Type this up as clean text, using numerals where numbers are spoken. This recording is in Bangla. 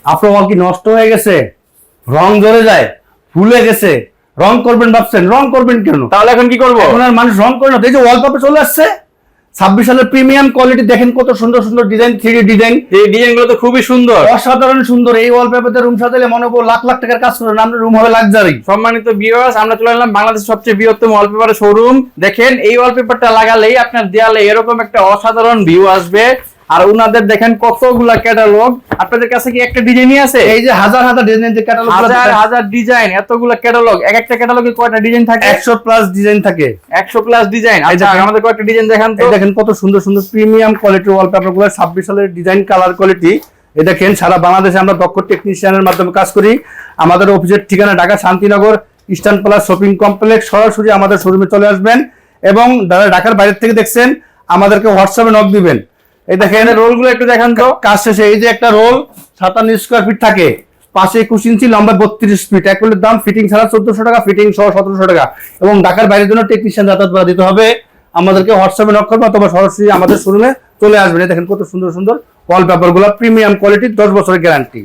আপনার ওয়াল কি নষ্ট হয়ে গেছে, রং ধরে যায়, ফুলে গেছে, রং করবেন ভাবছেন, রং করবেন কেন? তাহলে এখন কি করবো? এখন আর মানুষ রং করে না। এই যে ওয়ালপেপার চলে আসছে 26 সালের প্রিমিয়াম কোয়ালিটি, দেখেন কত সুন্দর সুন্দর ডিজাইন, 3D ডিজাইন। এই ডিজাইন গুলো তো খুবই সুন্দর, অসাধারণ সুন্দর। এই ওয়ালপেপারতে রুম সাজালে মনে করো লাখ লাখ টাকার কাজ করেন, আপনার রুম হবে লাক্সারি। সম্মানিত ভিউয়ার্স, আমরা চলে এলাম বাংলাদেশের সবচেয়ে বৃহত্তম ওয়ালপেপারের শোরুম। দেখেন এই ওয়ালপেপারটা লাগালেই আপনার দেয়ালে এরকম একটা অসাধারণ ভিউ আসবে। আর উনাদের দেখেন কতগুলা ক্যাটালগ। আপনাদের কাছে কি একটা ডিজাইনই আছে? এই যে হাজার হাজার ডিজাইন, যে ক্যাটালগ, হাজার হাজার ডিজাইন, এতগুলা ক্যাটালগ। এক একটা ক্যাটালগে কয়টা ডিজাইন থাকে? 100 প্লাস ডিজাইন থাকে। 100 প্লাস ডিজাইন। আচ্ছা, আমাদের কয়েকটা ডিজাইন দেখান তো। এই দেখেন কত সুন্দর সুন্দর প্রিমিয়াম কোয়ালিটির ওয়ালপেপার গুলো, 26 সালের ডিজাইন, কালার কোয়ালিটি। এই দেখেন সারা বাংলাদেশে আমরা দক্ষ টেকনিশিয়ানের মাধ্যমে কাজ করি। আমাদের অফিসের ঠিকানা Dhaka Shantinagar eastern plus shopping complex. সরাসরি আমাদের শোরুমে চলে আসবেন, এবং যারা ঢাকার বাইরে থেকে দেখছেন আমাদেরকে হোয়াটসঅ্যাপে নক দিবেন। এই দেখেন রোল গুলো একটু দেখান তো। কাজ শেষে এই যে একটা রোল 57 স্কয়ার ফিট থাকে, পাশে 21 ইঞ্চি, লম্বা 32 ফিট। একলের দাম ফিটিং ছাড়া 1400 টাকা, ফিটিং সহ 1700 টাকা। এবং ঢাকার বাইরের জন্য টেকনিশিয়ান যাতায়াত ভাড়া দিতে হবে। আমাদেরকে হোয়াটসঅ্যাপে নক করবেন অথবা সরাসরি আমাদের শোরুমে চলে আসবেন। এই দেখেন কত সুন্দর সুন্দর ওয়ালপেপার গুলো, প্রিমিয়াম কোয়ালিটি, 10 বছরের গ্যারান্টি।